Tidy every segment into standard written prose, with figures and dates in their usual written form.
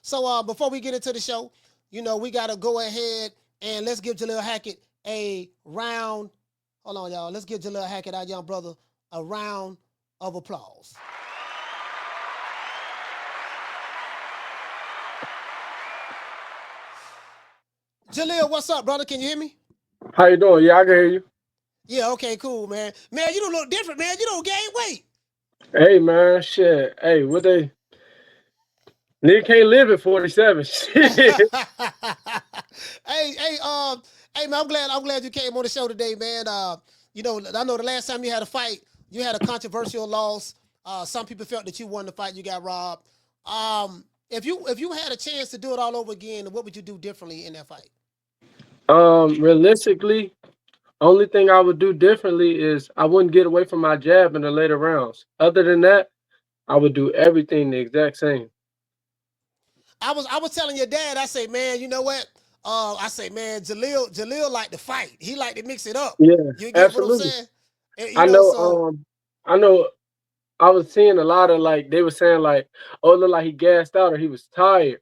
So before we get into the show, we gotta go ahead and let's give Jalil Hackett a round. Hold on, y'all. Let's give Jalil Hackett, our young brother, a round of applause. Jalil, what's up, brother? Can you hear me? How you doing? Yeah, I can hear you. Yeah, okay, cool, man. Man, you don't look different, man. You don't gain weight. Hey man, shit. Hey, what they nigga can't live at 47. hey, Shit. hey, man. I'm glad you came on the show today, man. I know the last time you had a fight, you had a controversial loss. Some people felt that you won the fight, you got robbed. If you had a chance to do it all over again, what would you do differently in that fight? Realistically, only thing I would do differently is I wouldn't get away from my jab in the later rounds. Other than that, I would do everything the exact same. I was telling your dad, I say, man, you know what? I say, man, Jalil like to fight. He like to mix it up. Yeah, You get what I'm absolutely. saying? And, I know so I know I was seeing a lot of like they were saying like, oh, it looked like he gassed out or he was tired.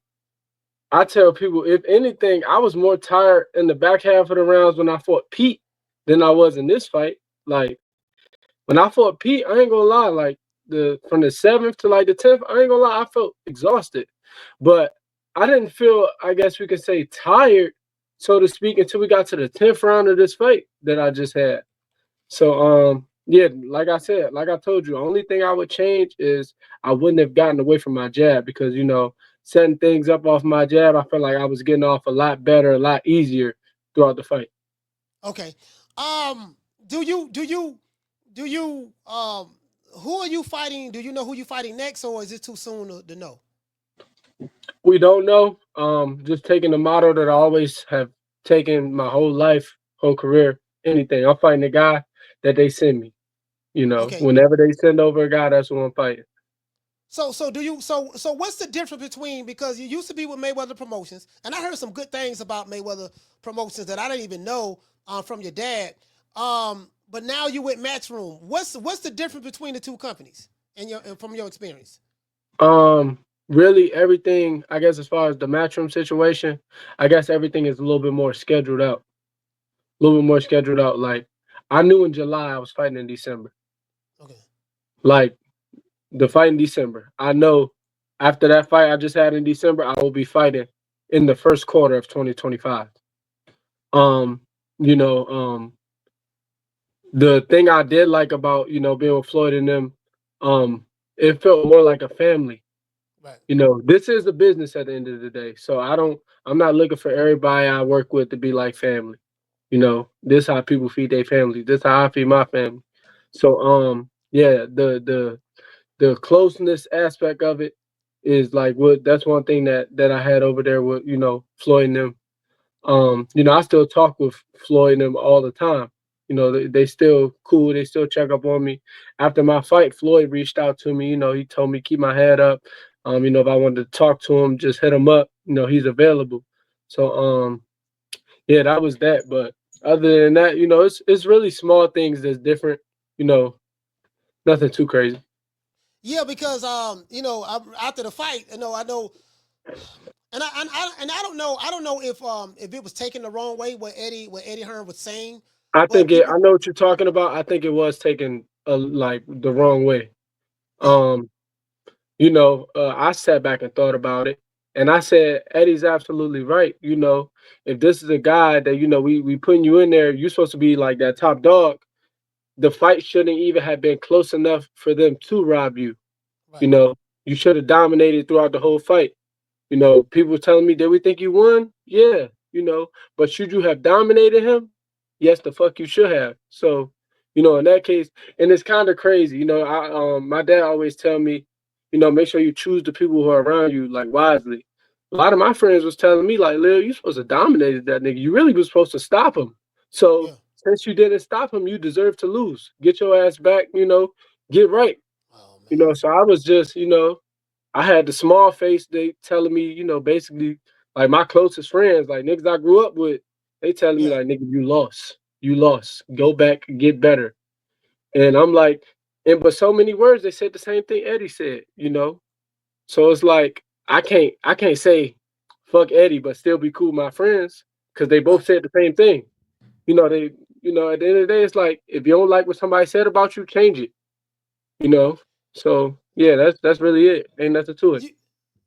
I tell people, if anything, I was more tired in the back half of the rounds when I fought Pete than I was in this fight. Like when I fought Pete, I ain't gonna lie, like the from the seventh to like the 10th, I ain't gonna lie, I felt exhausted. But I didn't feel, I guess we could say, tired, so to speak, until we got to the 10th round of this fight that I just had. So yeah, like I said, like I told you, only thing I would change is I wouldn't have gotten away from my jab because setting things up off my jab, I felt like I was getting off a lot better, a lot easier throughout the fight. okay. Um, do you who are you fighting? Do you know who you fighting next, or is it too soon to know? We don't know. Just taking the motto that I always have taken my whole life, whole career, anything. I'm fighting the guy that they send me. Okay. Whenever they send over a guy, that's who I'm fighting. So what's the difference between, because you used to be with Mayweather Promotions, and I heard some good things about Mayweather Promotions that I didn't even know from your dad. But now you with Matchroom. What's the difference between the two companies and from your experience? Really everything, I guess, as far as the matchroom situation, I guess everything is a little bit more scheduled out. A little bit more scheduled out. Like I knew in July I was fighting in December. Okay. Like the fight in December. I know after that fight I just had in December, I will be fighting in the first quarter of 2025. Um, you know, the thing I did like about, being with Floyd and them, it felt more like a family. Right. This is a business at the end of the day. So I'm not looking for everybody I work with to be like family. This how people feed their family. This how I feed my family. So yeah, the closeness aspect of it is like what that's one thing that I had over there with, Floyd and them. I still talk with Floyd and them all the time. They still cool. They still check up on me. After my fight, Floyd reached out to me. He told me keep my head up. If I wanted to talk to him, just hit him up. He's available. So yeah, that was that. But other than that, it's really small things that's different. You know, Nothing too crazy. Yeah, because after the fight, I know, and I don't know if it was taken the wrong way what Eddie Hearn was saying, but people, I know what you're talking about. I think it was taken like the wrong way. yeah, Um, I sat back and thought about it, and I said Eddie's absolutely right. If this is a guy that we putting you in there, you're supposed to be like that top dog. The fight shouldn't even have been close enough for them to rob you. You right, know, you should have dominated throughout the whole fight. People telling me, did we think you won? Yeah, but should you have dominated him? Yes, the fuck you should have. So, in that case, and it's kind of crazy. My dad always tell me, make sure you choose the people who are around you like wisely. A lot of my friends was telling me like, Lil, you supposed to dominate that nigga. You really was supposed to stop him. So yeah. since you didn't stop him, you deserve to lose. Get your ass back. Get right. Oh man, So I was just, I had the small face. They telling me, basically like my closest friends, like niggas I grew up with, they telling me yeah. like, nigga, you lost, go back, get better. And I'm like, but so many words, they said the same thing Eddie said. So it's like I can't say fuck Eddie, but still be cool with my friends because they both Right. said the same thing. They at the end of the day, it's like if you don't like what somebody said about you, change it. You know. So yeah, that's really it. Ain't nothing to it.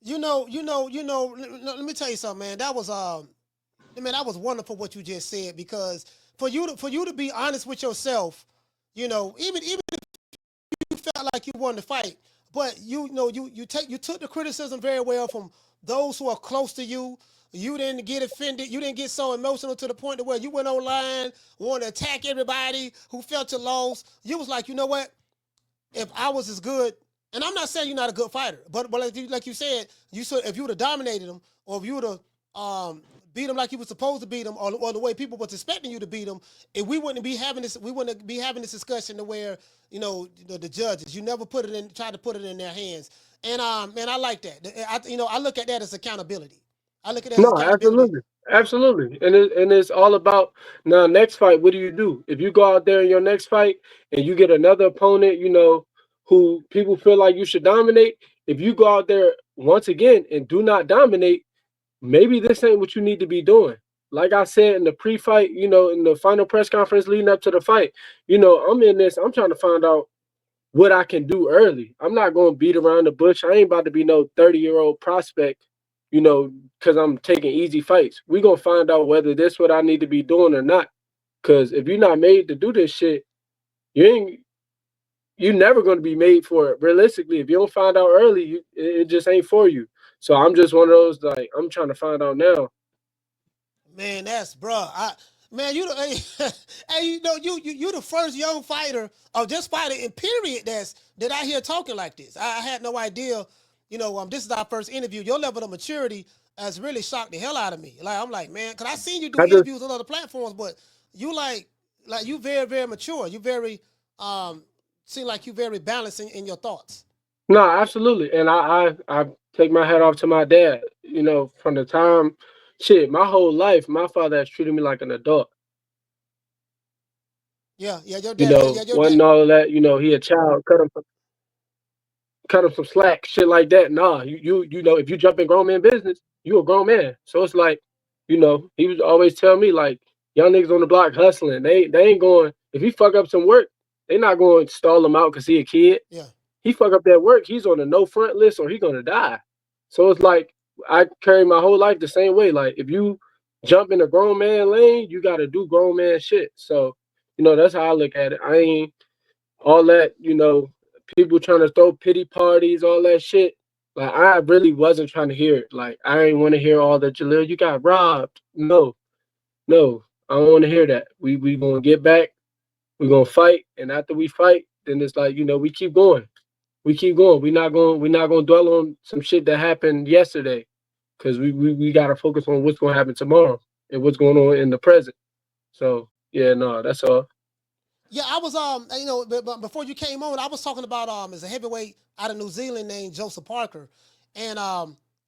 You let me tell you something, man. That was wonderful what you just said because for you to be honest with yourself, even you felt like you wanted to fight, but you took the criticism very well from those who are close to you. You didn't get offended. You didn't get so emotional to the point to where you went online, wanted to attack everybody who felt your loss. You was like, you know what? If I was as good, and I'm not saying you're not a good fighter, but like you said, if you would have dominated them, or if you would have beat them like you were supposed to beat them, or the way people was expecting you to beat them, if we wouldn't be having this discussion to where the judges, you never try to put it in their hands, and man, I like that. I look at that as accountability. I look at that as No, accountability. absolutely, absolutely, and it's all about now. Next fight, what do you do if you go out there in your next fight and you get another opponent, who people feel like you should dominate? If you go out there once again and do not dominate, maybe this ain't what you need to be doing. Like I said in the pre-fight, in the final press conference leading up to the fight, I'm in this. I'm trying to find out what I can do early. I'm not going to beat around the bush. I ain't about to be no 30-year-old prospect, because I'm taking easy fights. We going to find out whether this what I need to be doing or not. Because if you're not made to do this shit, you ain't you're never going to be made for it. Realistically, if you don't find out early, it just ain't for you. So I'm just one of those like I'm trying to find out now. Man, that's bruh. Man, you the hey, you the first young fighter or just fighter in period that I hear talking like this. I had no idea. This is our first interview. Your level of maturity has really shocked the hell out of me. Like I'm like, man, because I seen you do I just interviews on other platforms, but you like you very very mature. You very seem like you very balanced in your thoughts. No, absolutely. And I take my hat off to my dad. From the time shit, my whole life, my father has treated me like an adult. Yeah, yeah, your dad. Yeah, your dad. Wasn't all of that, he a child, cut him some slack, shit like that. Nah, if you jump in grown man business, you a grown man. So it's like, he was always tell me like young niggas on the block hustling. They ain't going if he fuck up some work, they not going to stall him out because he a kid. Yeah. He fuck up that work, he's on the no front list or he gonna die. So it's like I carry my whole life the same way. Like if you jump in a grown man lane, you gotta do grown man shit. So, that's how I look at it. I ain't all that, people trying to throw pity parties, all that shit. Like I really wasn't trying to hear it. Like I ain't want to hear all the Jalil, you got robbed. No, no, I don't want to hear that. We gonna get back. We gonna fight, and after we fight, then it's like we keep going. We keep going. We're not gonna dwell on some shit that happened yesterday, because we gotta focus on what's gonna happen tomorrow and what's going on in the present. So yeah, no, that's all. Yeah, I was but before you came on, I was talking about as a heavyweight out of New Zealand named Joseph Parker, and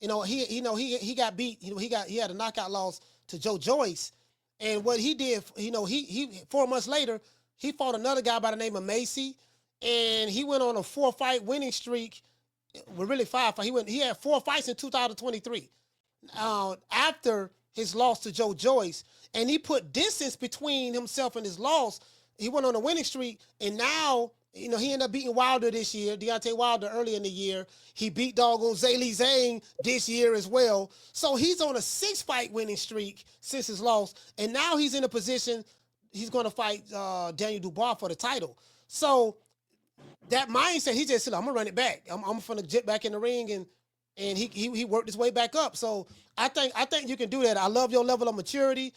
he got beat. He had a knockout loss to Joe Joyce, and what he did, he 4 months later he fought another guy by the name of Macy, and he went on a 4 fight winning streak. Well, really 5 fights. He had 4 fights in 2023. After his loss to Joe Joyce, and he put distance between himself and his loss. He went on a winning streak, and now he ended up beating Wilder this year, Deontay Wilder earlier in the year. He beat doggone Zhilei Zhang this year as well. So he's on a 6 fight winning streak since his loss, and now he's in a position he's going to fight Daniel Dubois for the title. So that mindset, he just said, "I'm gonna run it back. I'm gonna get back in the ring," and he worked his way back up. So I think you can do that. I love your level of maturity,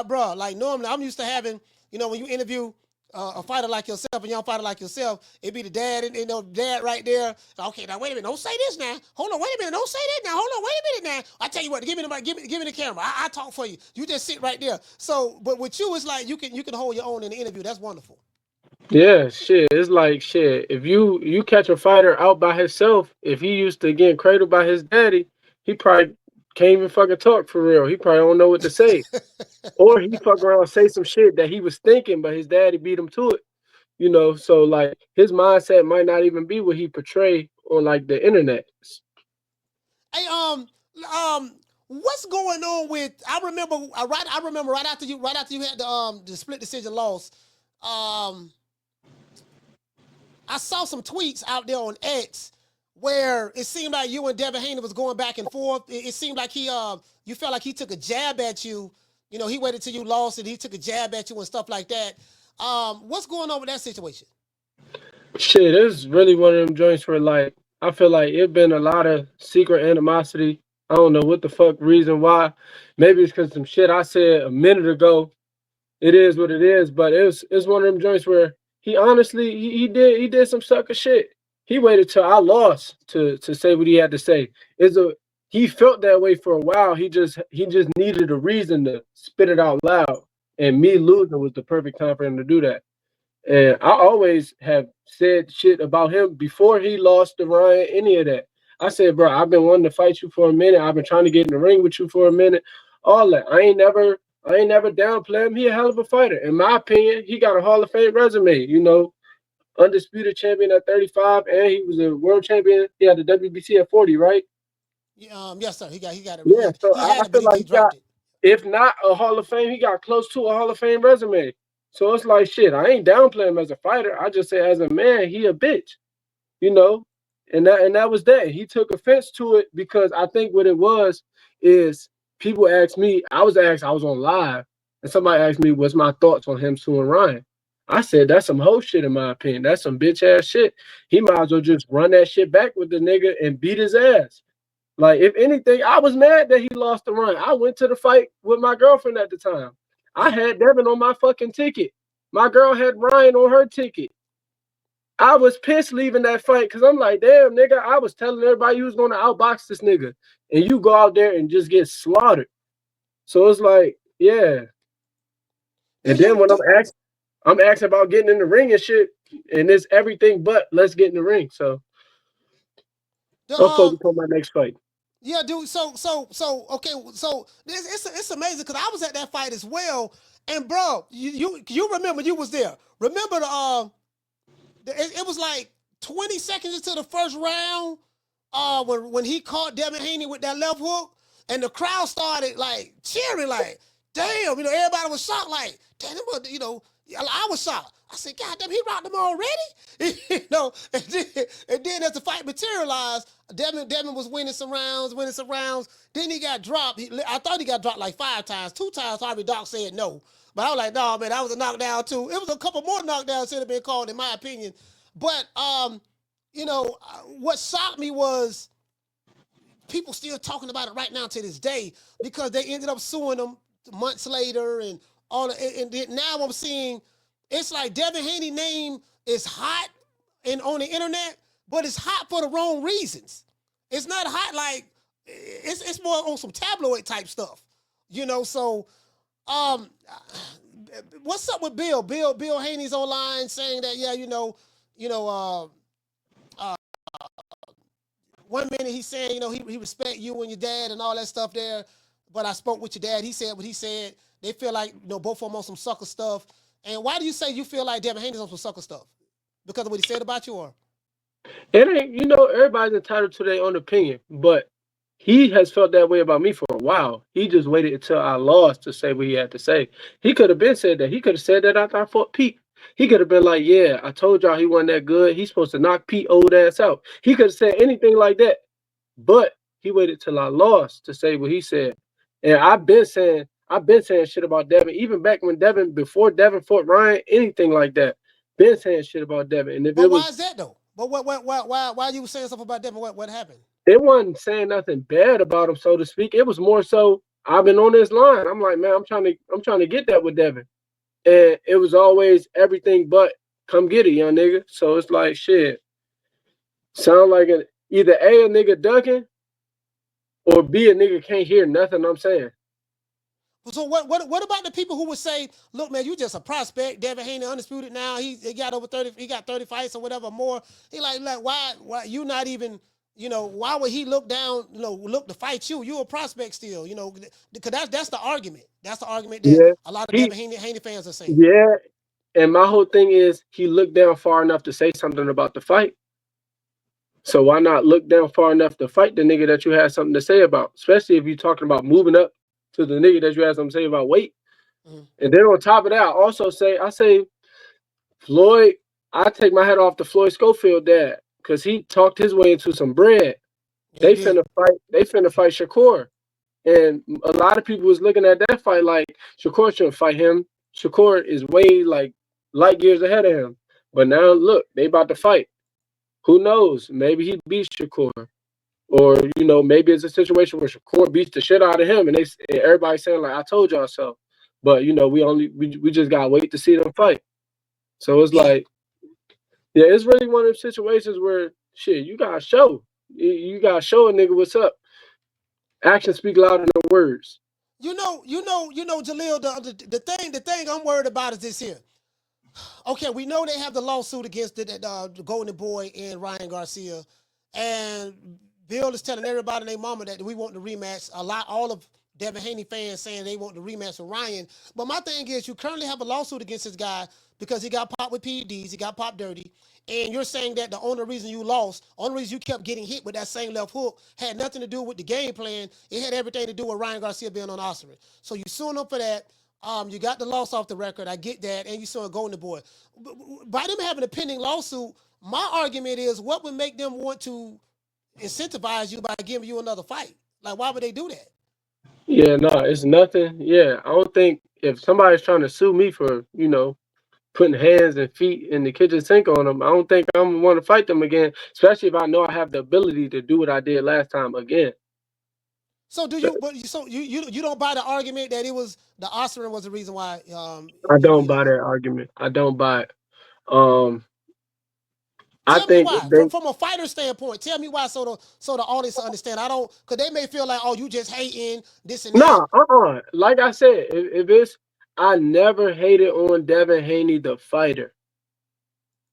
bro. Like normally, I'm used to having when you interview a fighter like yourself, a young fighter like yourself, it be the dad and dad right there. Okay, now wait a minute, don't say this now. Hold on, wait a minute, don't say that now. Hold on, wait a minute now. I tell you what, give me the camera. I talk for you. You just sit right there. So, but with you, it's like you can hold your own in the interview. That's wonderful. Yeah, shit. It's like shit. If you catch a fighter out by himself, if he used to get cradled by his daddy, he probably can't even fucking talk for real. He probably don't know what to say. Or he fuck around and say some shit that he was thinking, but his daddy beat him to it. So like his mindset might not even be what he portray on like the internet. Hey, what's going on with? I remember right after you had the split decision loss. Um, I saw some tweets out there on X where it seemed like you and Devin Haney was going back and forth. It seemed like you felt like he took a jab at you. You know, he waited till you lost and he took a jab at you and stuff like that. What's going on with that situation? Shit, it's really one of them joints where like I feel like it been a lot of secret animosity. I don't know what the fuck reason why. Maybe it's because some shit I said a minute ago. It is what it is, but it's one of them joints where he honestly he did some sucker shit. He waited till I lost to say what he had to say. Is a He felt that way for a while. He just needed a reason to spit it out loud. And me losing was the perfect time for him to do that. And I always have said shit about him before he lost to Ryan, any of that. I said, bro, I've been wanting to fight you for a minute. I've been trying to get in the ring with you for a minute. All that. I ain't never downplay him. He a hell of a fighter. In my opinion, he got a Hall of Fame resume, undisputed champion at 35, and he was a world champion. He had the WBC at 40, right? Yes, sir. He got it. Yeah, so He I had it, but feel like he he got, dropped it. if not a Hall of Fame, he got close to a Hall of Fame resume. So it's like shit. I ain't downplaying him as a fighter. I just say as a man, he a bitch, you know. And that was that. He took offense to it because I think what it was is people asked me. I was asked. I was on live, and somebody asked me, "What's my thoughts on him suing Ryan?" I said, "That's some hoe shit in my opinion. That's some bitch ass shit. He might as well just run that shit back with the nigga and beat his ass." Like, if anything, I was mad that he lost the run. I went to the fight with my girlfriend at the time. I Yeah. had Devin on my fucking ticket. My girl had Ryan on her ticket. I was pissed leaving that fight because I'm like, damn, nigga, I was telling everybody you was going to outbox this nigga. And you go out there and just get slaughtered. So it's like, yeah. Do And then you when do? I'm asking about getting in the ring and shit, and it's everything but let's get in the ring. So The I'm focused on my next fight. Yeah, dude. Okay. So it's amazing because I was at that fight as well, and bro, you remember you was there. Remember it was like 20 seconds into the first round, when he caught Devin Haney with that left hook, and the crowd started like cheering, like, damn, everybody was shocked, like, damn, I was shocked. I said, God damn, he rocked them already, and then as the fight materialized, Devin was winning some rounds. Then he got dropped. I thought he got dropped like 5 times. 2 times, Harvey Doc said no. But I was like, no, man, that was a knockdown too. It was a couple more knockdowns should have been called, in my opinion. But what shocked me was people still talking about it right now to this day because they ended up suing them months later and all. And then now I'm seeing it's like Devin Haney name is hot and on the internet, but it's hot for the wrong reasons. It's not hot like it's more on some tabloid type stuff, So, um, what's up with Bill? Bill Haney's online saying that you know, uh, one minute he's saying, he respect you and your dad and all that stuff there. But I spoke with your dad. He said what he said. They feel like, both of them on some sucker stuff. And why do you say you feel like Devin Haney's on some sucker stuff? Because of what he said about you, or? It ain't, everybody's entitled to their own opinion, but he has felt that way about me for a while. He just waited until I lost to say what he had to say. He could have been said that. He could have said that after I fought Pete. He could have been like, yeah, I told y'all he wasn't that good. He's supposed to knock Pete old ass out. He could have said anything like that. But he waited till I lost to say what he said. And I've been saying shit about Devin, even back when before Devin fought Ryan, anything like that. Been saying shit about Devin. And if it But why was is that though? But why you were saying something about Devin? What happened? it wasn't saying nothing bad about him, so to speak. It was more so I've been on this line. I'm like, man, I'm trying to get that with Devin. And it was always everything but come get it, young nigga. So it's like shit. Sound like either A, a nigga ducking, or B, a nigga can't hear nothing I'm saying. So what about the people who would say, look, man, you just a prospect. Devin Haney undisputed now. He got over 30. He got 30 fights or whatever more. He like why you not even. Why would he look down, look to fight you? You a prospect still, because that's the argument. That's the argument that Yeah. a lot of He Devin Haney fans are saying. yeah. And my whole thing is he looked down far enough to say something about the fight. So why not look down far enough to fight the nigga that you had something to say about? Especially if you're talking about moving up to the nigga that you had something to say about weight. Mhm. And then on top of that, I also say Floyd, I take my hat off to Floyd Schofield dad because he talked his way into some bread. Yeah, he did. They finna fight Shakur. And a lot of people was looking at that fight like Shakur shouldn't fight him. Shakur is way like light years ahead of him. But now look, they about to fight. Who knows? Maybe he beats Shakur. Or, maybe it's a situation where Shakur beats the shit out of him and everybody's saying like I told y'all so. But we just gotta wait to see them fight. So it's Yeah. like, yeah, it's really one of those situations where shit, you gotta show. You gotta show a nigga what's up. Actions speak louder than words. Jalil. The thing I'm worried about is this here. Okay, we know they have the lawsuit against the Golden Boy and Ryan Garcia, and Bill is telling everybody and their mama that we want the rematch. All of Devin Haney fans saying they want the rematch with Ryan. But my thing is, you currently have a lawsuit against this guy because he got popped with PEDs, he got popped dirty, and you're saying that the only reason you lost, only reason you kept getting hit with that same left hook had nothing to do with the game plan. It had everything to do with Ryan Garcia being on Oscar. So you suing him for that. You got the loss off the record. I get that, and you saw a Golden Boy. By them having a pending lawsuit, my argument is what would make them want to incentivize you by giving you another fight? Like, why would they do that? Yeah, no, it's nothing. Yeah, I don't think if somebody's trying to sue me for, putting hands and feet in the kitchen sink on them, I don't think I'm gonna want to fight them again, especially if I know I have the ability to do what I did last time again. So do you? But you don't buy the argument that it was the Oscar was the reason why I you don't you buy that argument. I don't buy it. Um, I Tell me think if why. they From a fighter standpoint, tell me why so the audience understand. I don't because they may feel like, oh, you just hating this and that. nah, like I said, if it's I never hated on Devin Haney the fighter.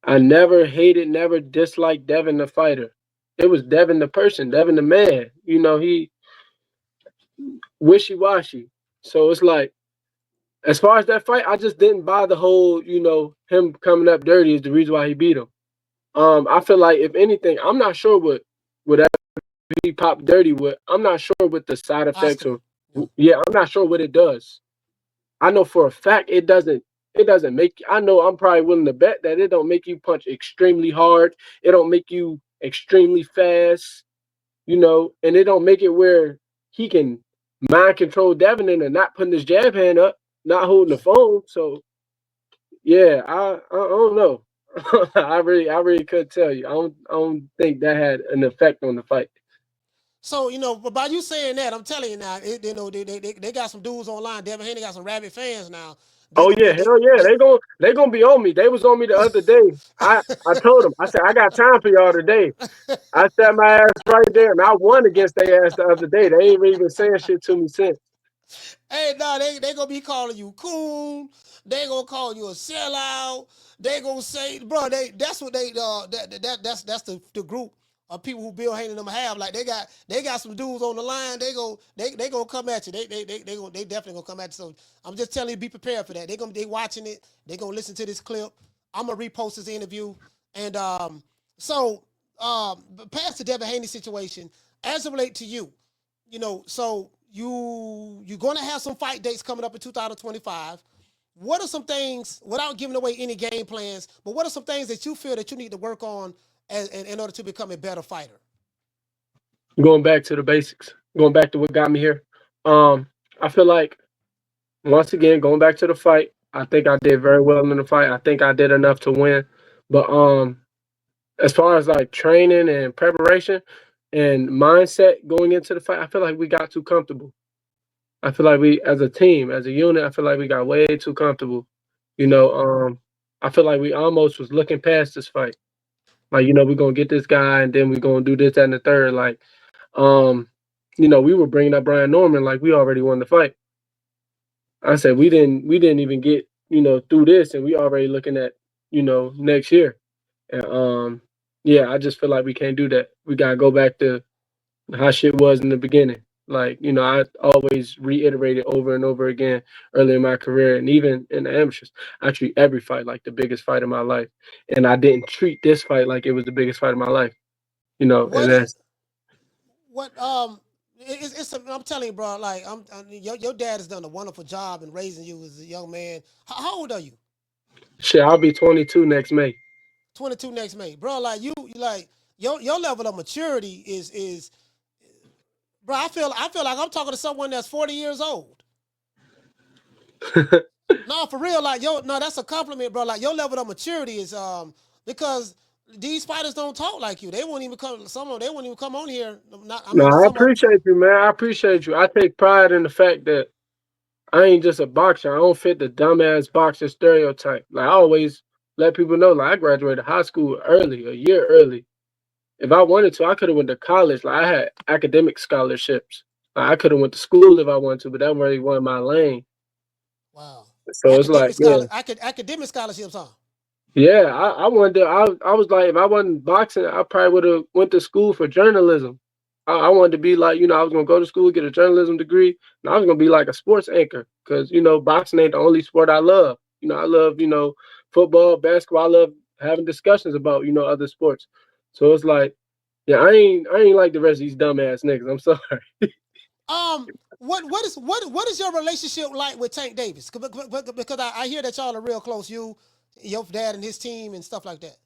I never hated, never disliked Devin the fighter. It was Devin the person, Devin the man. He wishy washy. So it's like, as far as that fight, I just didn't buy the whole, him coming up dirty is the reason why he beat him. I feel like if anything, I'm not sure what he popped dirty with. I'm not sure what the side effects Oscar. or Yeah. yeah, I'm not sure what it does. I know for a fact it doesn't make I know I'm probably willing to bet that it don't make you punch extremely hard. It don't make you extremely fast, and it don't make it where he can mind control Devin into not putting his jab hand up, not holding the Yeah. phone. So yeah, I don't know. I really couldn't tell you. I don't think that had an effect on the fight. So but by you saying that, I'm telling you now, they got some dudes online. Devin Haney got some rabid fans now. They Oh gonna be yeah, hell yeah. They gonna be on me. They was on me the other day. I told them, I said, I got time for y'all today. I sat my ass right there and I won against their ass the other day. They ain't even saying shit to me since. Hey, nah, they gonna be calling you coon. They gonna call you a sellout. They gonna say, bro, that's what they that's the group of people who Bill Haney and them have. Like they got some dudes on the line. They gonna come at you. They definitely gonna come at you. So I'm just telling you, be prepared for that. They watching it. They gonna listen to this clip. I'm gonna repost this interview. And so past the Devin Haney situation, as it relate to you, so you're going to have some fight dates coming up in 2025. What are some things, without giving away any game plans, but what are some things that you feel that you need to work on in order to become a better fighter? Going back to the basics, going back to what got me here. I feel like once again, going back to the fight, I think I did very well in the fight. I think I did enough to win. But as far as like training and preparation and mindset going into the fight, I feel like we got too comfortable. I feel like we, as a team, as a unit, I feel like we got way too comfortable. You Mm-hmm. know, I feel like we almost was looking past this fight. Like, we're gonna get this guy and then we're gonna do this, that, and the third. Like, um, we were bringing up Brian Norman like we already won the fight. I said we didn't even get, through this and we already looking at, next year. And yeah, I just feel like we can't do that. We gotta go back to how shit was in the beginning. Like, I always reiterated over and over again early in my career and even in the amateurs. I treat every fight like the biggest fight of my life. And I didn't treat this fight like it was the biggest fight of my life. you know, and What that's what it's I'm telling you, bro. Like your dad has done a wonderful job in raising you as a young man. How old are you? shit. I'll be 22 next May. 22 next May, bro. Like you like your level of maturity is, bro. I feel like I'm talking to someone that's 40 years old. No, for real. Like no, that's a compliment, bro. Like your level of maturity is because these fighters don't talk like you. They won't even come. Some of them, they won't even come on here. Not, I No, mean, I some of them. appreciate you, man. I appreciate you. I take pride in the fact that I ain't just a boxer. I don't fit the dumbass boxer stereotype. Like I always let people know, like I graduated high school early, a year early. If I wanted to, I could have went to college. Like I had academic scholarships. Like, I could have went to school if I wanted to, but that really wasn't my lane. Wow. So it's like, yeah, Academic scholarships, huh? yeah. I wanted to. I was like, if I wasn't boxing, I probably would have went to school for journalism. I wanted to be like, I was gonna go to school, get a journalism degree, and I was gonna be like a sports anchor because boxing ain't the only sport I love. I love football, basketball. I love having discussions about other sports. So it's like, yeah, I ain't like the rest of these dumbass niggas. I'm sorry. Um, what is your relationship like with Tank Davis? Because I hear that y'all are real close. You, your dad, and his team and stuff like that.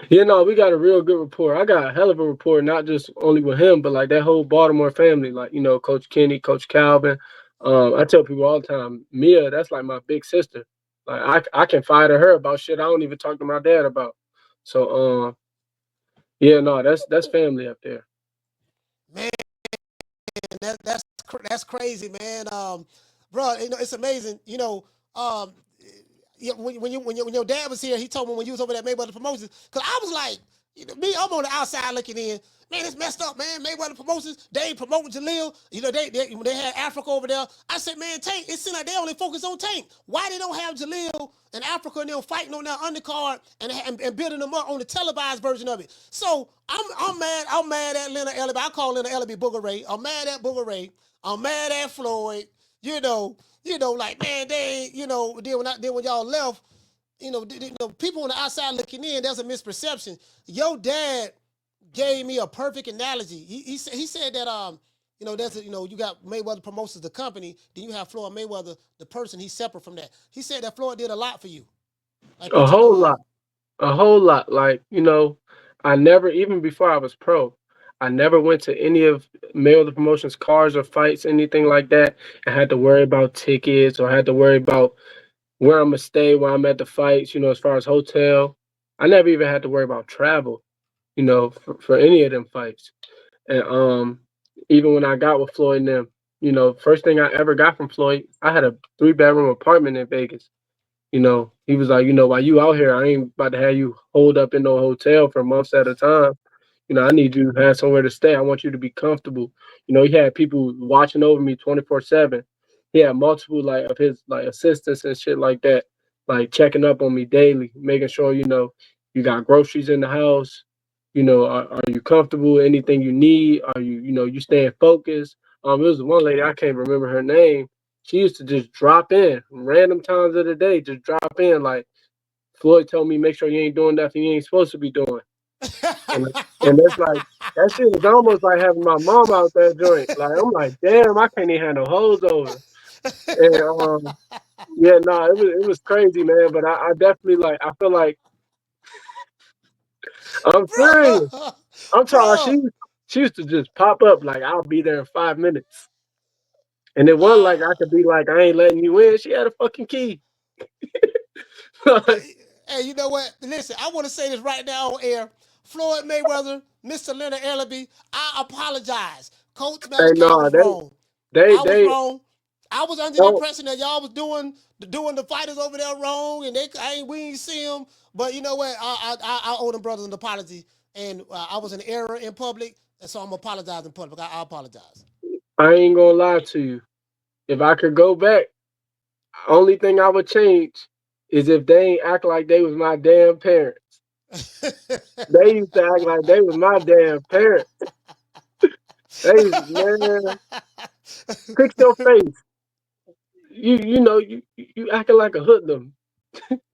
We got a real good rapport. I got a hell of a rapport, not just only with him, but like that whole Baltimore family, like, Coach Kenny, Coach Calvin. I tell people all the time, Mia, that's like my big sister. Like I can fire to her about shit I don't even talk to my dad about. So yeah, no, that's family up there. Man, that's crazy, man. Bro, it's amazing. Um, yeah, when your dad was here, he told me when you was over at Mayweather Promotions, because I was like, me, I'm on the outside looking in. Man, it's messed up, man. Mayweather Promotions, they ain't promoting Jalil. They had Africa over there. I said, man, Tank, it seems like they only focus on Tank. Why they don't have Jalil and Africa and them fighting on that undercard and building them up on the televised version of it? So I'm mad. I'm mad at Leonard Ellaby. I call Leonard Ellaby Booger Ray. I'm mad at Booger Ray. I'm mad at Floyd. Like, man, they ain't, then when y'all left, people on the outside looking in, there's a misperception. Your dad gave me a perfect analogy. He said that you got Mayweather Promotions, the company, then you have Floyd Mayweather, the person. He's separate from that. He said that Floyd did a lot for you, like A put you whole lot. A whole lot. Like, I never, even before I was pro, I never went to any of Mayweather Promotions cars or fights, anything like that, and had to worry about tickets or had to worry about where I'm gonna stay while I'm at the fights, as far as hotel. I never even had to worry about travel, for any of them fights. And even when I got with Floyd and them, first thing I ever got from Floyd, I had a 3-bedroom apartment in Vegas. He was like, while you out here, I ain't about to have you hold up in no hotel for months at a time. I need you to have somewhere to stay. I want you to be comfortable. He had people watching over me 24/7. He had multiple like of his like assistants and shit like that, like checking up on me daily, making sure you got groceries in the house. Are you comfortable? Anything you need? Are you staying focused? It was one lady, I can't remember her name. She used to just drop in random times of the day, just drop in. Like Floyd told me, make sure you ain't doing nothing you ain't supposed to be doing. And and it's like that shit was almost like having my mom out that joint. Like I'm like, damn, I can't even have no hoes over. And yeah, no, it was crazy, man. But I definitely like I feel like I'm serious. bro, I'm talking. bro. She used to just pop up like I'll be there in 5 minutes. And it wasn't like Uh, I could be like I ain't letting you in. She had a fucking key. hey, hey, you know what? Listen, I want to say this right now on air. Floyd Mayweather, Mr. Leonard Ellaby, I apologize. Coach Hey, Malachi no, was wrong. they I was they wrong. I was under the don't. impression that y'all was doing the fighters over there wrong, and we ain't see them. But you know what? I owe them brothers an apology, and I was an error in public, and so I'm apologizing in public. I apologize. I ain't gonna lie to you. If I could go back, only thing I would change is if they ain't act like they was my damn parents. They used to act like they was my damn parents. Man, fix your face. You acting like a hoodlum.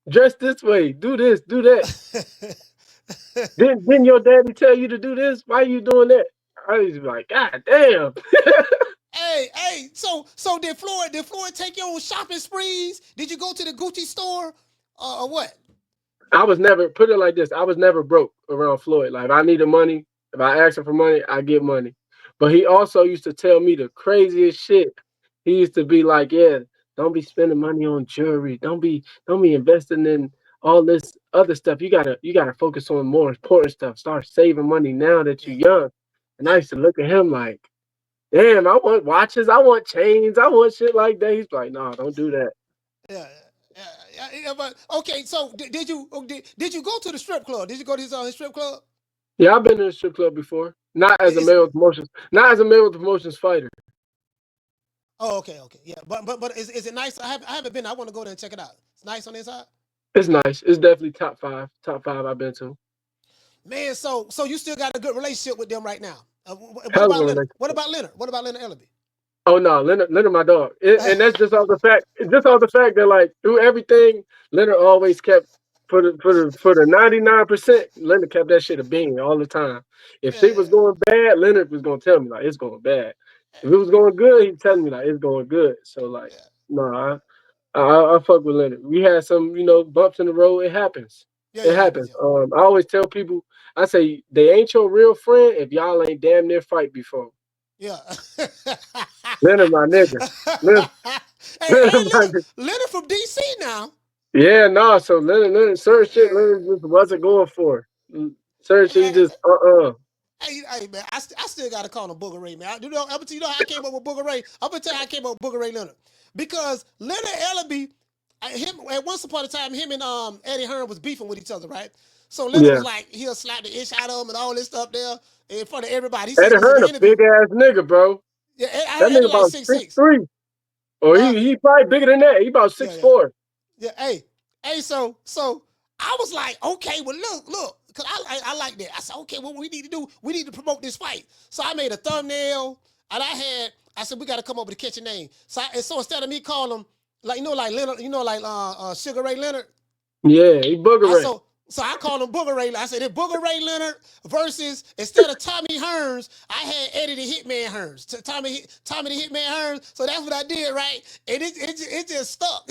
Dress this way. Do this. Do that. Didn't your daddy tell you to do this? Why are you doing that? I was like, God damn. Hey, so did Floyd take you on shopping sprees? Did you go to the Gucci store or what? I was never put it like this. I was never broke around Floyd. Like if I needed money, if I asked him for money, I get money. But he also used to tell me the craziest shit. He used to be like, "Yeah, don't be spending money on jewelry. Don't be investing in all this other stuff. You gotta focus on more important stuff. Start saving money now that Yeah, you're young." And I yeah, used to look at him like, "Damn, I want watches, I want chains, I want shit like that." He's like, "No, don't do that." yeah. Yeah, but okay. So did you go to the strip club? Did you go to his strip club? Yeah, I've been in a strip club before. Not as a Is male with promotions. Not as a male with promotions fighter. Oh, okay, yeah. But is it nice? I haven't been. I want to go there and check it out. It's nice on the inside. It's nice. It's definitely top five. Top five I've been to. Man, so you still got a good relationship with them right now. What Hell of about a Leonard? What relationship. about Leonard? What about Leonard Ellaby? Oh no, Leonard my dog. And that's just all the fact. Just all the fact that like through everything, Leonard always kept for the 99%. Leonard kept that shit a bean all the time. If shit was Yeah, going bad, Leonard was gonna tell me like it's going bad. If it was going good, he'd tell me like it's going good. So like, yeah, no, I fuck with Leonard. We had some, bumps in the road. It happens. yeah. It It happens. happens. Yeah, I always tell people, I say they ain't your real friend if y'all ain't damn near fight before. yeah. Leonard, my nigga. Leonard, Hey, Leonard, my nigga. Leonard from DC now. Yeah, no. So Leonard, certain shit, Leonard just wasn't going for. Certain shit, he Hey, just hey, man, I still gotta call him Booger Ray, man. You know how I came up with Booger Ray. I'm gonna tell you how I came up with Booger Ray Leonard because Leonard Ellaby, him at once upon a time, him and Eddie Hearn was beefing with each other, right? So Leonard was Yeah. like, he'll slap the ish out of him and all this stuff there in front of everybody. He said Eddie this in Hearn the a interview. big ass nigga, bro. Yeah, I That heard nigga Eddie like about six six six. three, or Uh, he probably bigger than that. He about yeah, six yeah. four. Yeah, hey, so I was like, okay, well look, cause I like that. I said, okay, what we need to do, we need to promote this fight. So I made a thumbnail, and I said we got to come up with a catchy name. So instead of me calling him like like Leonard, like Sugar Ray Leonard, Yeah, he booger I Ray. so I called him Booger Ray. I said if Booger Ray Leonard versus instead of Tommy Hearns, I had Eddie the Hitman Hearns. Tommy the Hitman Hearns. So that's what I did, right? And it just stuck.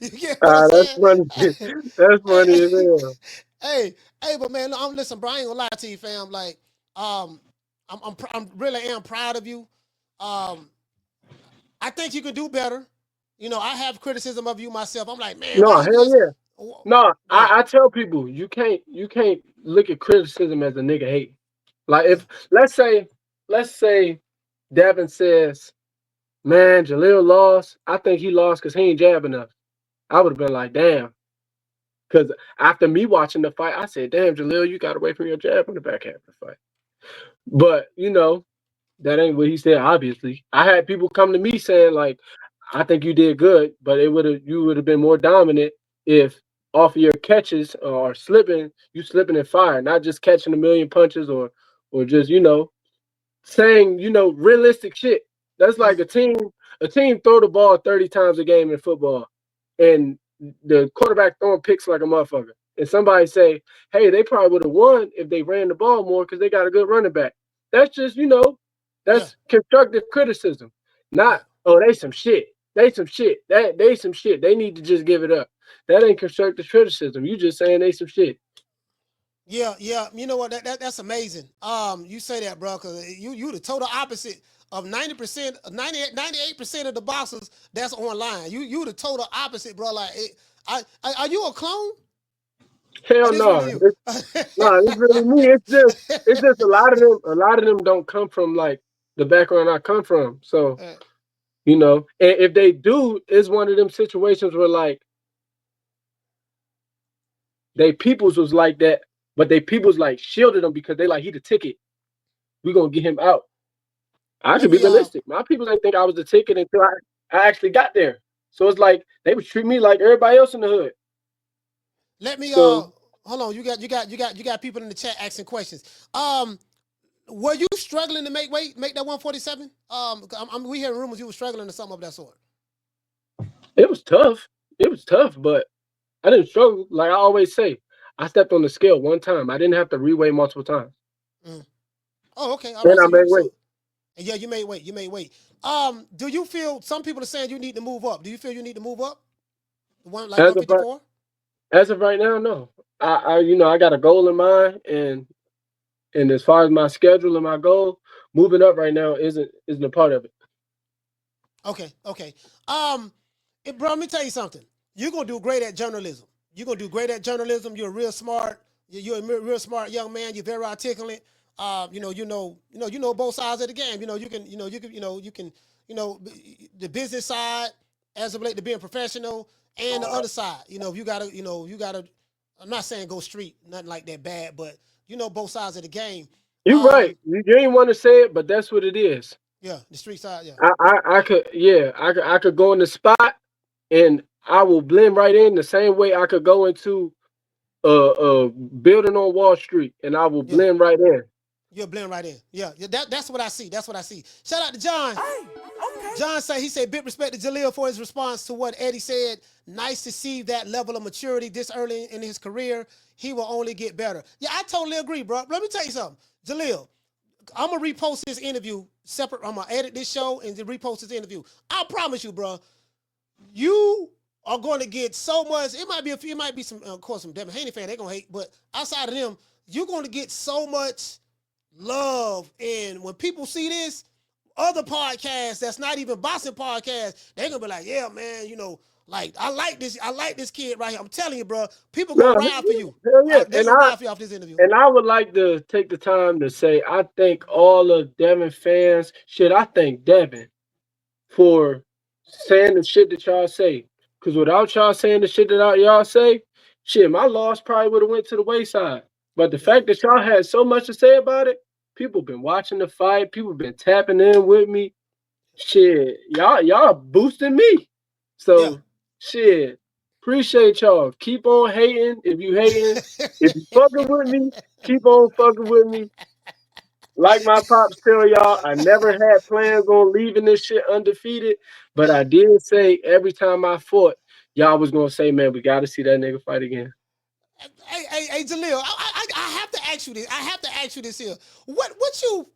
You get what I'm That's saying? funny. That's funny as hell. hey, hey, but man, I'm listen, bro. I ain't gonna lie to you, fam. Like, um, I'm really am proud of you. Um, I think you can do better. I have criticism of you myself. I'm like, man, why No, you hell just yeah. No, go ahead? I tell people you can't look at criticism as a nigga hate. Like Yeah, if let's say Devin says, "Man, Jalil lost. I think he lost because he ain't jab enough." I would have been like, "Damn," because after me watching the fight, I said, "Damn, Jalil, you got away from your jab in the back half of the fight." But that ain't what he said. Obviously, I had people come to me saying like, "I think you did good, but you would have been more dominant if off of your catches or slipping, you slipping and fire, not just catching a million punches or just saying realistic shit." That's like mm, a team throw the ball 30 times a game in football, and the quarterback throwing picks like a motherfucker. And somebody say, "Hey, they probably would have won if they ran the ball more because they got a good running back." That's just yeah, that's constructive criticism, yeah. not they some shit. They some shit. They some shit. They need to just give it up. That ain't constructive criticism. You just saying they some shit. Yeah, yeah. You know what? That's amazing. You say that, bro, because you the total opposite of 90%, 98% of the boxers that's online. You the total opposite, bro. Like, are you a clone? Or Hell this no. really you? No, it's really me. It's just a lot of them don't come from like the background I come from. So, Uh, and if they do, it's one of them situations where like they peoples was like that, but they peoples like shielded them because they like he the ticket. We gonna get him out. I let could be me realistic. My people didn't think I was the ticket until I actually got there. So it's like they would treat me like everybody else in the hood. let me So hold on. You got people in the chat asking questions. Were you struggling to make weight, make that 147? We hearing rumors you were struggling or something of that sort. it was tough. It was tough, but I didn't struggle. Like I always say, I stepped on the scale one time. I didn't have to reweigh multiple times. Mm. Oh, okay. All And right. I So made you weight. so and yeah, you made weight. You made weight. Do you feel some people are saying you need to move up? Do you feel you need to move up? One like As one of fifty right, four. as of right now, no. I got a goal in mind, and as far as my schedule and my goal, moving up right now isn't a part of it. Okay. Okay. Um, bro, let me tell you something. You're gonna do great at journalism. You're gonna do great at journalism. You're real smart. You're a real smart young man. You're very articulate. You know both sides of the game. The business side as it relates to being professional, and the other side. You gotta. I'm not saying go street, nothing like that bad, but you know both sides of the game. You're right. You ain't want to say it, but that's what it is. Yeah, the street side. Yeah, I could, yeah, I could go in the spot and I will blend right in the same way I could go into a building on Wall Street and I will yeah. blend right in. You're blend right in. Yeah, yeah. That's what I see. That's what I see. Shout out to John. John said he said big respect to Jalil for his response to what Eddie said. Nice to see that level of maturity this early in his career. He will only get better. Yeah, I totally agree, bro. Let me tell you something, Jalil. I'm gonna repost this interview separate. I'm gonna edit this show and then repost this interview. I promise you, bro. You are going to get so much. It might be some, of course, some Devin Haney fan. They're gonna hate, but outside of them, you're going to get so much love. And when people see this, other podcasts that's not even boxing podcasts, they're gonna be like, yeah, man, like I like this kid right here. I'm telling you, bro, people No, gonna ride for you. hell yeah. They're gonna ride for you off this interview. And I would like to take the time to say I thank all of Devin fans. Shit, I thank Devin for saying the shit that y'all say. Cause without y'all saying the shit that y'all say, shit, my loss probably would have went to the wayside. But the Yeah, fact that y'all had so much to say about it, people been watching the fight, people been tapping in with me. Shit, y'all boosting me. yeah. So shit, appreciate y'all. Keep on hating if you hating. If you fucking with me, keep on fucking with me. Like my pops tell y'all, I never had plans on leaving this shit undefeated, but I did say every time I fought, y'all was gonna say, man, we gotta see that nigga fight again. Hey, Jalil, I have to ask you this. I have to ask you this here. What you?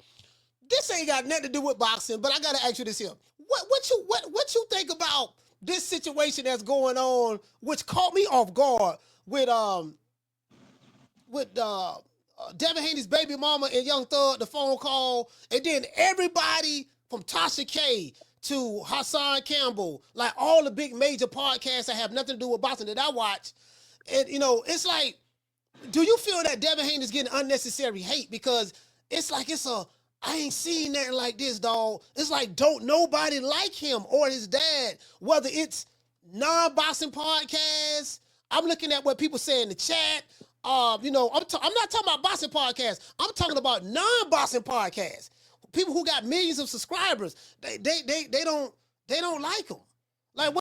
This ain't got nothing to do with boxing, but I gotta ask you this here. What you think about this situation that's going on, which caught me off guard with Devin Haney's baby mama and Young Thug, the phone call, and then everybody from Tasha K to Hassan Campbell, like all the big major podcasts that have nothing to do with boxing that I watch, and it's like, do you feel that Devin Haney's getting unnecessary hate because I ain't seen nothing like this, dog. It's like don't nobody like him or his dad, whether it's non-boxing podcasts. I'm looking at what people say in the chat. I'm not talking about boxing podcasts. I'm talking about non-boxing podcasts. People who got millions of subscribers. They don't like him. Like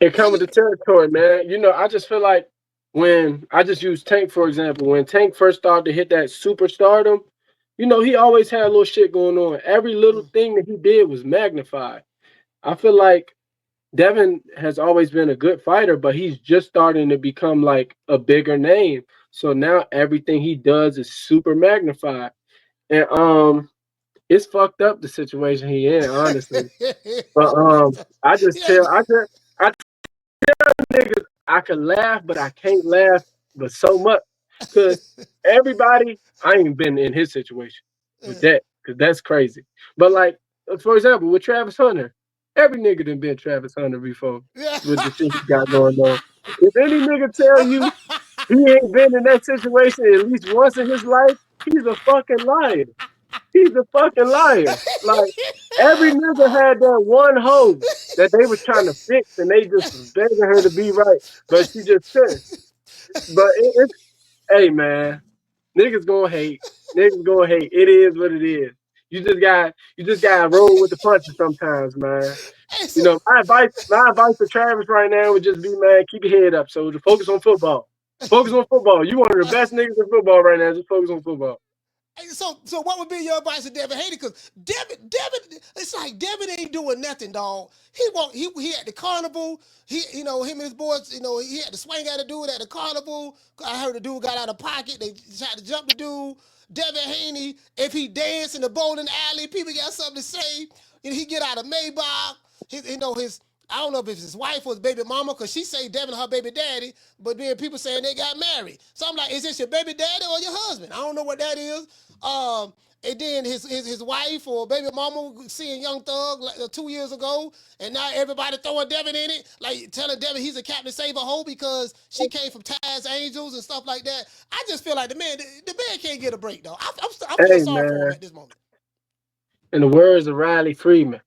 It how come with you the territory, man. I just feel like when I just use Tank for example, when Tank first started to hit that superstardom, he always had a little shit going on. Every little mm, thing that he did was magnified. I feel like Devin has always been a good fighter, but he's just starting to become like a bigger name. So now everything he does is super magnified. And it's fucked up the situation he in, honestly. But I niggas I can laugh, but I can't laugh but so much. Cause everybody I ain't been in his situation with that, cause that's crazy. But like for example, with Travis Hunter, every nigga done been Travis Hunter before Yeah. with the shit he got going on. If any nigga tell you he ain't been in that situation at least once in his life, he's a fucking liar. He's a fucking liar. Like every nigga had that one hoe that they was trying to fix and they just was begging her to be right, but she just couldn't. But it's hey man, niggas gonna hate. Niggas gonna hate. It is what it is. You just got to roll with the punches sometimes, man. Hey, so, My advice to Travis right now would just be, man, keep your head up, soldier. Focus on football. Focus on football. You one of the best niggas in football right now. Just focus on football. So what would be your advice to Devin Haney? Because Devin, it's like Devin ain't doing nothing, dog. He at the carnival. Him and his boys, he had to swing at a dude at the carnival. I heard the dude got out of pocket. They tried to jump the dude. Devin Haney, if he danced in the bowling alley, people got something to say. He get out of Maybach. His I don't know if it's his wife or his baby mama, because she say Devin her baby daddy, but then people saying they got married. So I'm like, is this your baby daddy or your husband? I don't know what that is. And then his wife or baby mama seeing Young Thug like 2 years ago, and now everybody throwing Devin in it, like telling Devin he's a Captain Save a Hoe because she came from Taz Angels and stuff like that. I just feel like the man can't get a break though. I'm feeling Hey sorry for him man, at this moment. in the words of Riley Freeman,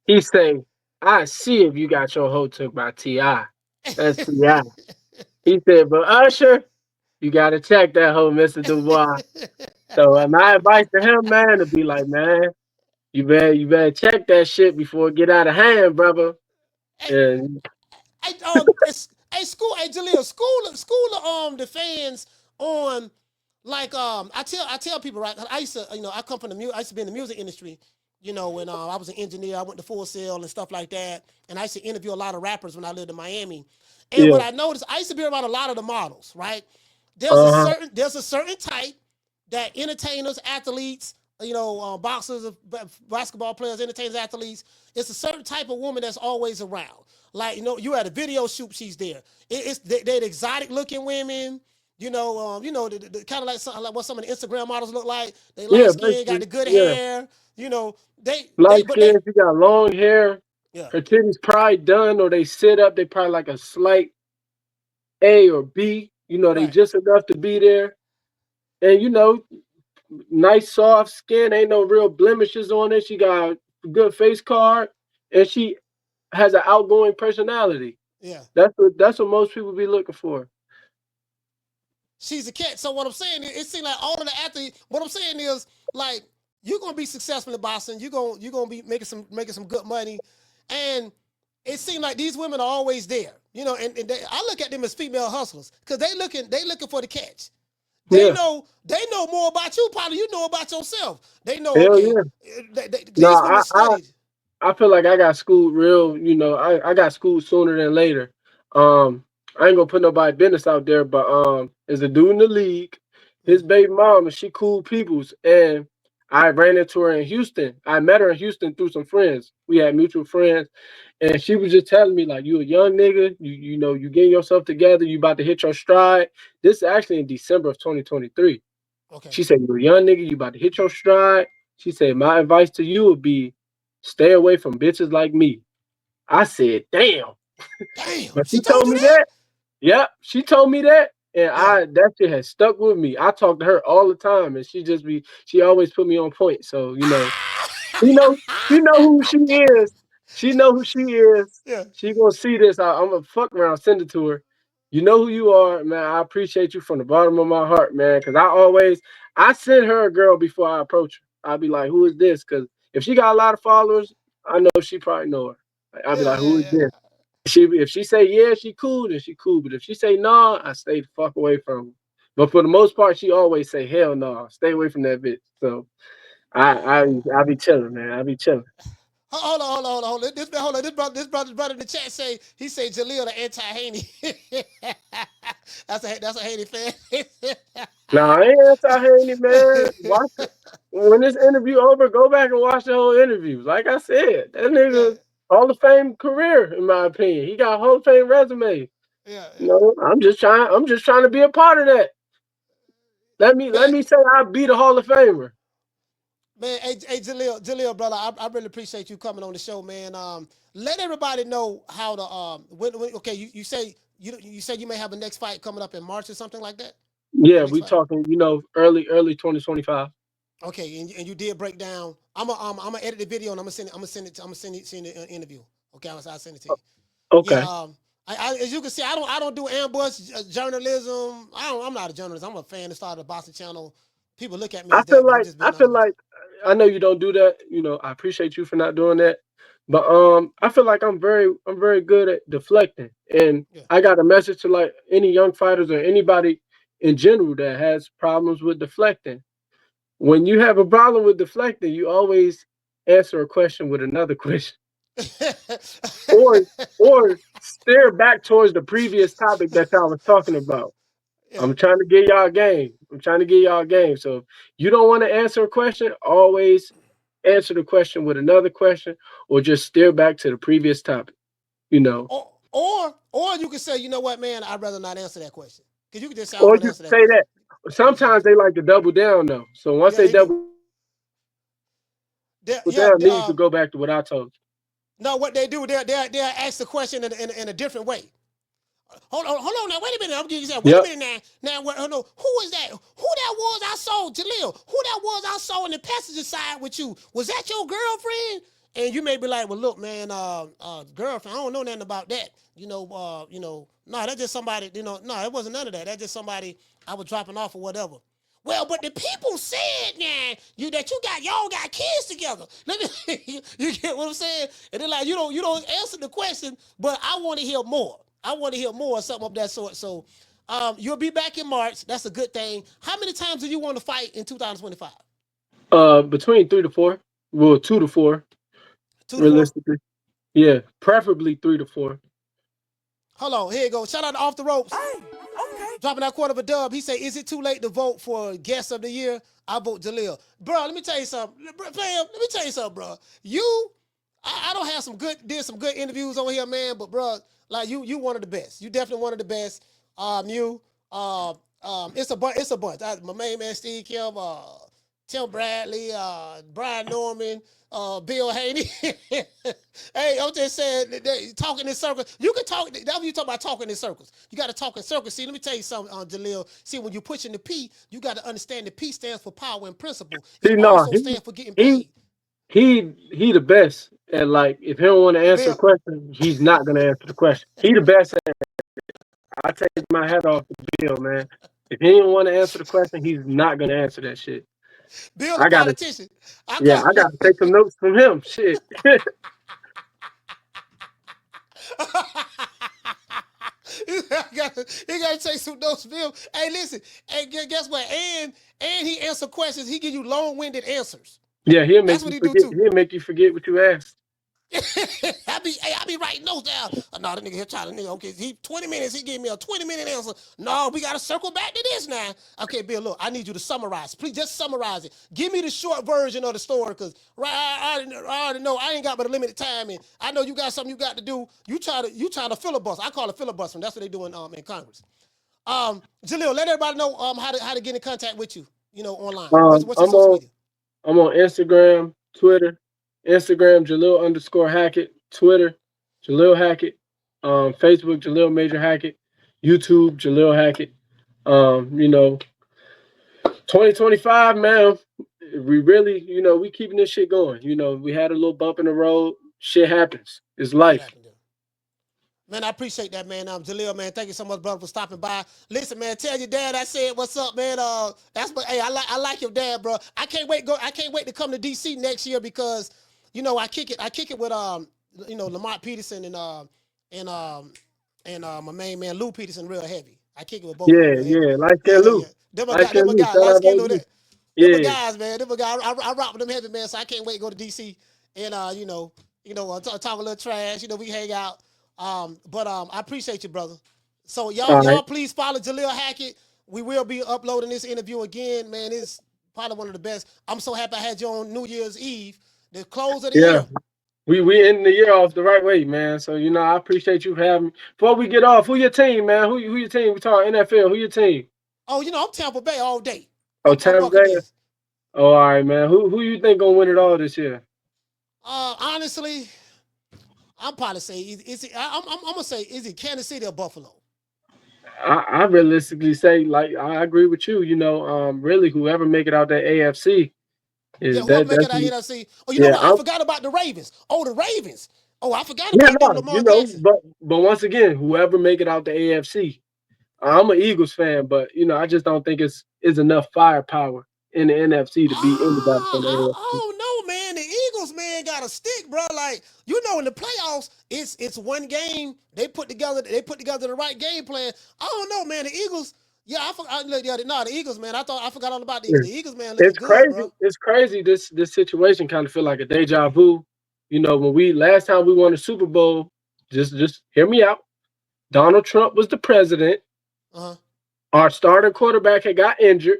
he say, "I see if you got your hoe took by Ti." That's Ti. He said, "But Usher, you gotta check that hoe, Mister Dubois." So my advice to him, man, to be like, man, you better check that shit before it get out of hand, brother. Hey, And hey, Jalil, school the fans on, like, I tell people, right. I used to, I come from I used to be in the music industry, when I was an engineer. I went to Full Sail and stuff like that, and I used to interview a lot of rappers when I lived in Miami. And what yeah, I noticed, I used to be around a lot of the models, right? There's a uh huh, certain type that entertainers, athletes, boxers, basketball players, entertainers, athletes. It's a certain type of woman that's always around. Like, you at a video shoot, she's there. They're exotic looking women. Kind of like, like what some of the Instagram models look like. They light yeah, skin, got basically, the good yeah. hair. You know, Light but they, skin, she got long hair. yeah, Her titties probably done, or they sit up. They probably like a slight A or B. They right, just enough to be there. And nice soft skin. Ain't no real blemishes on it. She got a good face card, and she has an outgoing personality. yeah. That's what most people be looking for. She's a cat. So what I'm saying is, it seems like all of the athletes. What I'm saying is, like, you're gonna be successful in boxing. You're gonna be making some good money, and it seems like these women are always there. I look at them as female hustlers because they looking for the catch. They Yeah, know they know more about you, probably you know about yourself. They know, hell okay. yeah. No, These women studied. I feel like I got schooled real. I got schooled sooner than later. I ain't gonna put nobody business out there, but there's a dude in the league. His Mm, baby mom, and she cool peoples, and I ran into her in Houston. I met her in Houston through some friends. We had mutual friends, and she was just telling me like, "You a young nigga, you getting yourself together. You about to hit your stride." This is actually in December of 2023. okay. She said, "You a young nigga, you about to hit your stride." She said, "My advice to you would be stay away from bitches like me." I said, "Damn." Damn, But she she told told you me that? that. Yep, she told me that. And Yeah. that shit has stuck with me. I talk to her all the time, and she always put me on point. So, you know, you know who she is. She know who she is. Yeah. She gonna see this. I'm gonna fuck around, send it to her. You know who you are, man. I appreciate you from the bottom of my heart, man. Cause I send her a girl before I approach her. I'll be like, who is this? Cause if she got a lot of followers, I know she probably know her. I'll be Yeah, like, who yeah, is yeah. this? If she say yeah, she cool, then she cool. But if she say no, I stay the fuck away from her. But for the most part, she always say hell no, stay away from that bitch. So I be chilling, man. I be chilling. Hold on. This brother in the chat say Jalil the anti Haney. That's a Haney fan. Nah, I ain't anti-Haney, man. Watch it. When this interview over, go back and watch the whole interview. Like I said, that Yeah, nigga Hall of Fame career, in my opinion. He got a Hall of Fame resume. yeah. I'm just trying to be a part of that. Let Man, me say I be the Hall of Famer. hey, Jalil, brother, I really appreciate you coming on the show, man. Let everybody know how to okay, you said you may have a next fight coming up in March or something like that. Yeah, Your next we fight. talking, early 2025. Okay, and you did break down. I'm gonna edit the video and I'm gonna send the interview. Okay, I'll send it to you. Yeah. Okay. As you can see, I don't do ambush journalism. I'm not a journalist. I'm a fan that started a Boston channel. People look at me I as feel that, but I'm like just I being feel honest. like I know you don't do that. I appreciate you for not doing that. But I feel like I'm very good at deflecting. And Yeah. I got a message to like any young fighters or anybody in general that has problems with deflecting. when you have a problem with deflecting, you always answer a question with another question, or or stare back towards the previous topic that y'all was talking about. Yeah. I'm trying to get y'all a game. I'm trying to get y'all a game. So if you don't want to answer a question, always answer the question with another question, or just stare back to the previous topic. You know, Or you can say, you know what, man, I'd rather not answer that question. Because you can just say, I don't or want to you answer that say question. that. You can Sometimes say, they like to double down though. So once yeah, they they double do. down, then you could go back to what I told you. No, what they do, they'll ask the question in a different way. Hold on now. Wait a minute. I'm giving you that. Wait a Yep. minute now. Now, hold on. Who is that? Who that was I saw, Jalil? Who that was I saw in the passenger side with you? Was that your girlfriend? And you may be like, well, look, man, girlfriend, I don't know nothing about that. No, that's just somebody, no, it wasn't none of that. That's just somebody I was dropping off or whatever. Well, but the people said now that y'all got kids together. Let me you get what I'm saying? And they're like, you don't answer the question, but I want to hear more. I want to hear more or something of that sort. So you'll be back in March. That's a good thing. How many times do you want to fight in 2025? Between 3 to 4. Well, 2 to 4, 2 to 4? realistically. Yeah, preferably 3 to 4. Hold on. Here you go. Shout out to Off the Ropes. Hey, okay. Dropping that quarter of a dub. He said, is it too late to vote for guest of the year? I vote Jalil. Bro, let me tell you something. Let me tell you something, bro. I don't have did some good interviews on here, man, but bro, like you one of the best. You definitely one of the best. It's a bunch. My main man Steve Kim, Tim Bradley, Brian Norman, Bill Haney. Hey, I'm just saying, talking in circles. You can talk. That's what you talk about, talking in circles. You got to talk in circles. See, let me tell you something, Jalil. See, when you're pushing the P, you got to understand the P stands for power and principle. See, It no, also stands for getting he paid. he the best. And like, if he don't want to answer the Bill, question, he's not gonna answer the question. He the best. I take my hat off to Bill, man. If he don't want to answer the question, he's not gonna answer that shit. Bill, the I gotta, politician. I yeah, call. I gotta take some notes from him. Shit. He gotta take some notes, Bill. Hey, listen. Hey, guess what? And he answer questions. He give you long-winded answers. Yeah, he'll That's make what you he do forget. too. He'll make you forget what you asked. I be writing notes down. No, that nigga here trying to okay. He 20 minutes. He gave me a 20-minute answer. No, we gotta circle back to this now. Okay, Bill, look, I need you to summarize. Please just summarize it. Give me the short version of the story, cause I already know I ain't got but a limited time, and I know you got something you got to do. You trying to filibuster. I call it filibustering. That's what they do in Congress. Jalil, let everybody know how to get in contact with you. Online. What's your I'm social on media? I'm on Instagram, Twitter. Instagram Jalil_Hackett. Twitter Jalil Hackett. Facebook Jalil Major Hackett. YouTube Jalil Hackett. Um, you know, 2025, man. We really, we keeping this shit going. We had a little bump in the road. Shit happens. It's Shit life. happened there. Man, I appreciate that, man. Jalil, man, thank you so much, brother, for stopping by. Listen, man, tell your dad I said what's up, man. That's what. Hey, I like your dad, bro. I can't wait to come to DC next year because, I kick it with Lamont Peterson and my main man Lou Peterson real heavy. I kick it with both of them Yeah, real heavy. yeah. Light Yeah, skin yeah. Lou. Light Them skin my Lou. guys, Shout light out skin, OG. them my Yeah. guys, man. Them my guys. I rock with them heavy, man. So I can't wait to go to DC and talk a little trash. We hang out. But I appreciate you, brother. So All right. y'all please follow Jalil Hackett. We will be uploading this interview again, man. It's probably one of the best. I'm so happy I had you on New Year's Eve, the close of the Yeah. year. We ending the year off the right way, man. So I appreciate you for having me. Before we get off, who your team, man? Who your team? We talking NFL. Who your team? Oh, I'm Tampa Bay all day. Oh, I'm Tampa Bay. Buccaneers. Oh, all right, man. Who you think gonna win it all this year? Honestly, I'm probably say I'm gonna say is it Kansas City or Buffalo? I realistically say, like, I agree with you. Really, whoever make it out that AFC Yeah, is whoever that. make That's it out here, see. Oh, you know yeah. what? I forgot about the Ravens. Oh, the Ravens. Oh, I forgot Yeah, about them. no, Lamar Jackson. but once again, whoever make it out the AFC. I'm an Eagles fan, but I just don't think it's enough firepower in the NFC to beat anybody from the AFC. Oh no, man. The Eagles, man, got a stick, bro. Like, in the playoffs, it's one game. They put together the right game plan. I don't know, man. The Eagles, Yeah, I forgot. The Eagles, man. I forgot all about the Eagles. The Eagles, man, looking It's good, crazy. bro. It's crazy. This situation kind of feel like a deja vu. You know, when we last time we won the Super Bowl, just hear me out. Donald Trump was the president. Uh-huh. Our starting quarterback had got injured,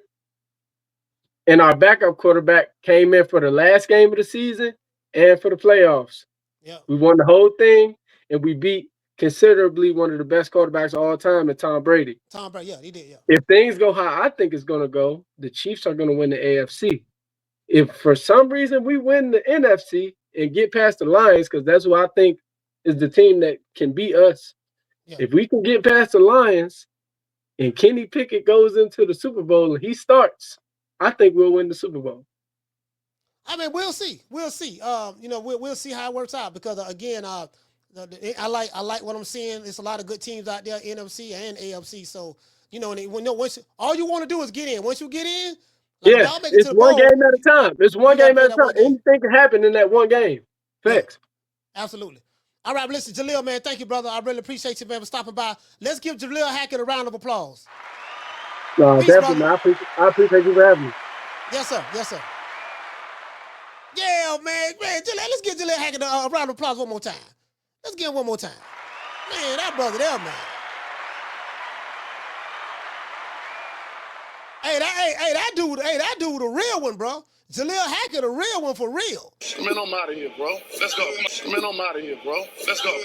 and our backup quarterback came in for the last game of the season and for the playoffs. Yeah. We won the whole thing, and we beat considerably one of the best quarterbacks of all time, and Tom Brady. Tom Brady, yeah, he did, yeah. If things go how I think it's going to go, the Chiefs are going to win the AFC. If for some reason we win the NFC and get past the Lions, because that's who I think is the team that can beat us. Yeah. If we can get past the Lions and Kenny Pickett goes into the Super Bowl and he starts, I think we'll win the Super Bowl. I mean, we'll see. We'll see. We'll see how it works out because again, I like what I'm seeing. There's a lot of good teams out there, NFC and AFC. So once all you want to do is get in. Once you get in, like Yeah, y'all make it it's to the one bowl. game at a time. It's one game at a time. Anything can happen in that one game. Facts. Yeah, absolutely. All right, listen, Jalil, man, thank you, brother. I really appreciate you, man, for stopping by. Let's give Jalil Hackett a round of applause. Peace, definitely. I appreciate you for having me. Yes, sir. Yes, sir. Yeah, man. Let's give Jalil Hackett a round of applause one more time. Let's give him one more time. Man, that brother there, man. That dude, a real one, bro. Jalil Hackett, a real one for real. Man, I'm out of here, bro. Let's go. Man, I'm out of here, bro. Let's go.